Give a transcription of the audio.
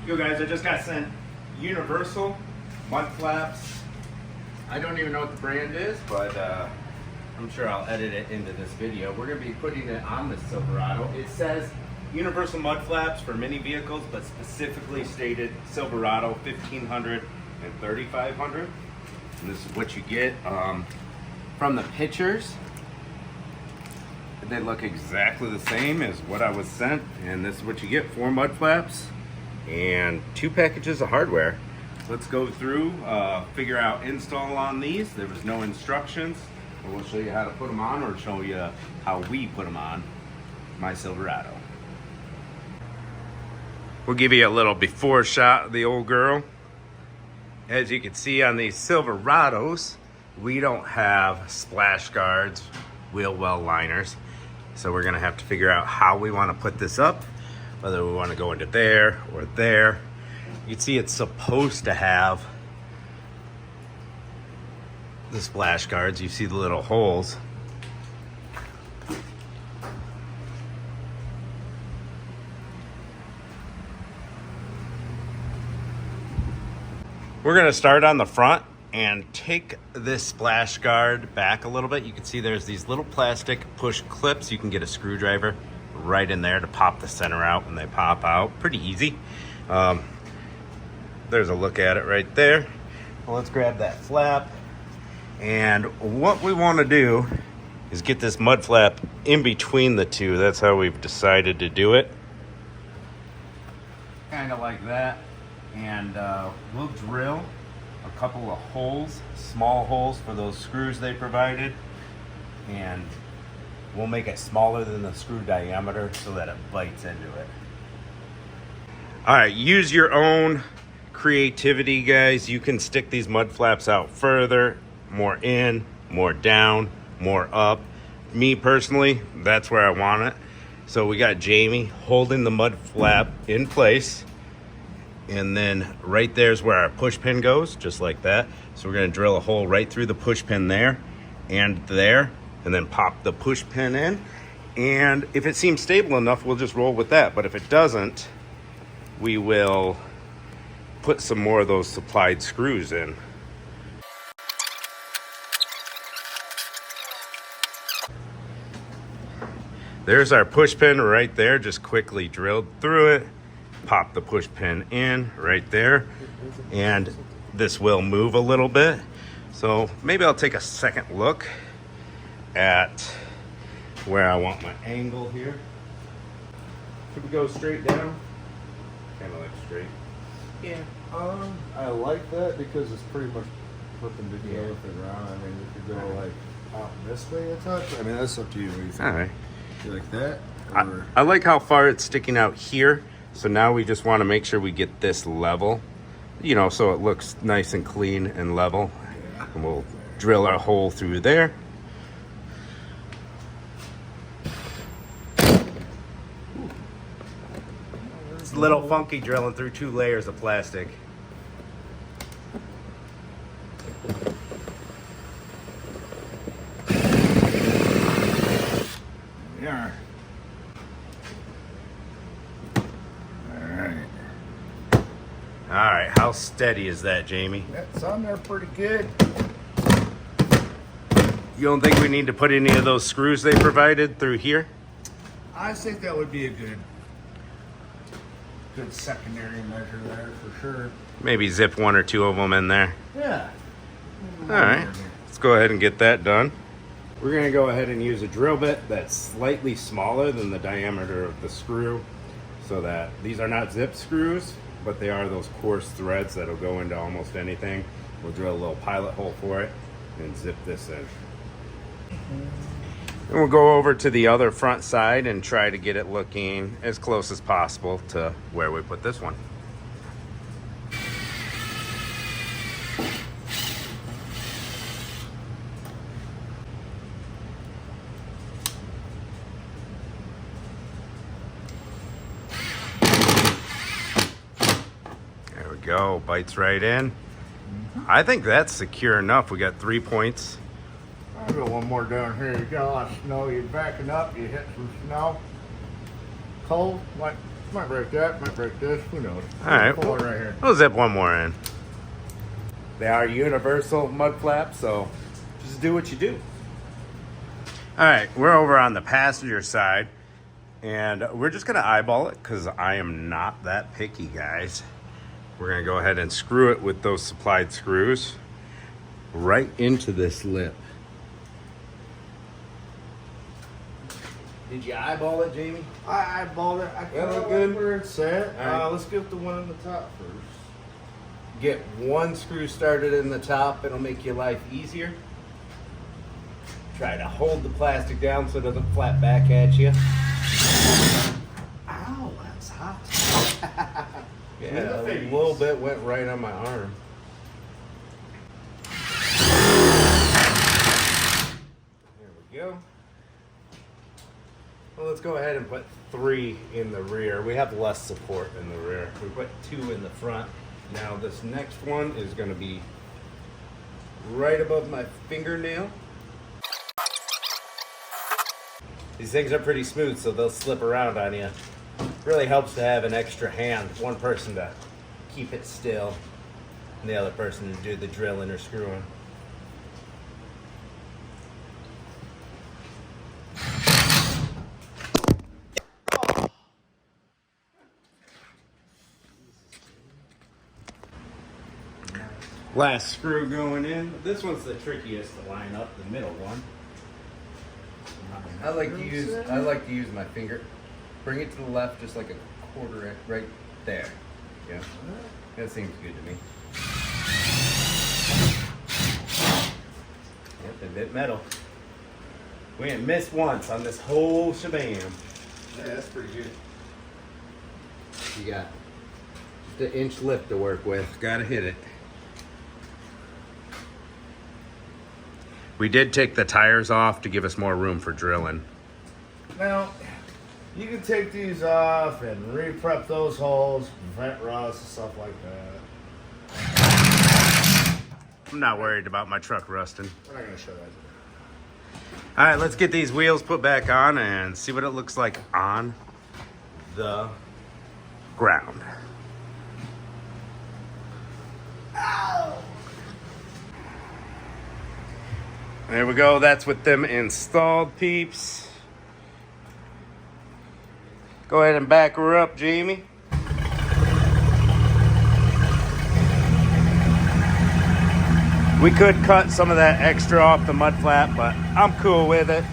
Yo guys, I just got sent universal mud flaps. I don't even know what the brand is, but I'm sure I'll edit it into this video. We're gonna be putting it on the Silverado. It says universal mud flaps for mini vehicles, but specifically stated Silverado 1500 and 3500. And this is what you get from the pictures. They look exactly the same as what I was sent, and this is what you get: 4 mud flaps and 2 packages of hardware. Let's go through, figure out install on these. There was no instructions, but we'll show you how to put them on, or show you how we put them on my Silverado. We'll give you a little before shot of the old girl. As you can see on these Silverados, we don't have splash guards, wheel well liners. So we're gonna have to figure out how we wanna put this up, whether we wanna go into there or there. You can see it's supposed to have the splash guards. You see the little holes. We're gonna start on the front and take this splash guard back a little bit. You can see there's these little plastic push clips. You can get a screwdriver right in there to pop the center out when they pop out. Pretty easy. There's a look at it right there. Well, let's grab that flap. And what we want to do is get this mud flap in between the two. That's how we've decided to do it. Kind of like that. And we'll drill a couple of holes, small holes for those screws they provided, and we'll make it smaller than the screw diameter so that it bites into it. All right, use your own creativity, guys. You can stick these mud flaps out further, more in, more down, more up. Me personally, that's where I want it. So we got Jamie holding the mud flap in place. And then right there's where our push pin goes, just like that. So we're gonna drill a hole right through the push pin there, and then pop the push pin in. And if it seems stable enough, we'll just roll with that. But if it doesn't, we will put some more of those supplied screws in. There's our push pin right there, just quickly drilled through it. Pop the push pin in right there, and this will move a little bit. So maybe I'll take a second look at where I want my angle here. Should we go straight down? Kind of like straight. Yeah. I like that because it's pretty much perpendicular with the ground. I mean, you could go like out this way a touch. I mean, that's up to you. What do you think? All right. You like that? Or... I like how far it's sticking out here. So now we just want to make sure we get this level, you know, so it looks nice and clean and level. Yeah. And we'll drill our hole through there. It's a little funky drilling through 2 layers of plastic. Yeah. All right, how steady is that, Jamie? That's on there pretty good. You don't think we need to put any of those screws they provided through here? I think that would be a good secondary measure there for sure. Maybe zip 1 or 2 of them in there. Yeah. All right, let's go ahead and get that done. We're gonna go ahead and use a drill bit that's slightly smaller than the diameter of the screw, so that these are not zip screws, but they are those coarse threads that'll go into almost anything. We'll drill a little pilot hole for it and zip this in. And we'll go over to the other front side and try to get it looking as close as possible to where we put this one. There we go, bites right in. I think that's secure enough. We got 3 points. I'll go one more down here. You got a lot of snow. You're backing up. You hit some snow. Cold. What? Might break that, might break this, who knows? All right, Pull it right here. we'll zip one more in. They are universal mud flaps, so just do what you do. All right, we're over on the passenger side, and we're just gonna eyeball it because I am not that picky, guys. We're gonna go ahead and screw it with those supplied screws right into this lip. Did you eyeball it, Jamie? I eyeballed it. I That kind look of good? like where it's at. All right. Let's get the one on the top first. Get one screw started in the top, it'll make your life easier. Try to hold the plastic down so it doesn't flap back at you. Ow, that's hot. Yeah, a little bit went right on my arm. There we go. Well, let's go ahead and put 3 in the rear. We have less support in the rear. We put 2 in the front. Now this next one is going to be right above my fingernail. These things are pretty smooth, so they'll slip around on you. Really helps to have an extra hand, one person to keep it still, and the other person to do the drilling or screwing. Last screw going in. This one's the trickiest to line up, the middle one. I like to use my finger. Bring it to the left just like a quarter inch right there. Yeah. That seems good to me. Yep, they bit metal. We ain't missed once on this whole shebang. Yeah, that's pretty good. You got just an inch lift to work with. Gotta hit it. We did take the tires off to give us more room for drilling. Now, you can take these off and re-prep those holes, prevent rust and stuff like that. I'm not worried about my truck rusting. We're not going to show that today. All right, let's get these wheels put back on and see what it looks like on the ground. There we go. That's with them installed, peeps. Go ahead and back her up, Jamie. We could cut some of that extra off the mud flap, but I'm cool with it.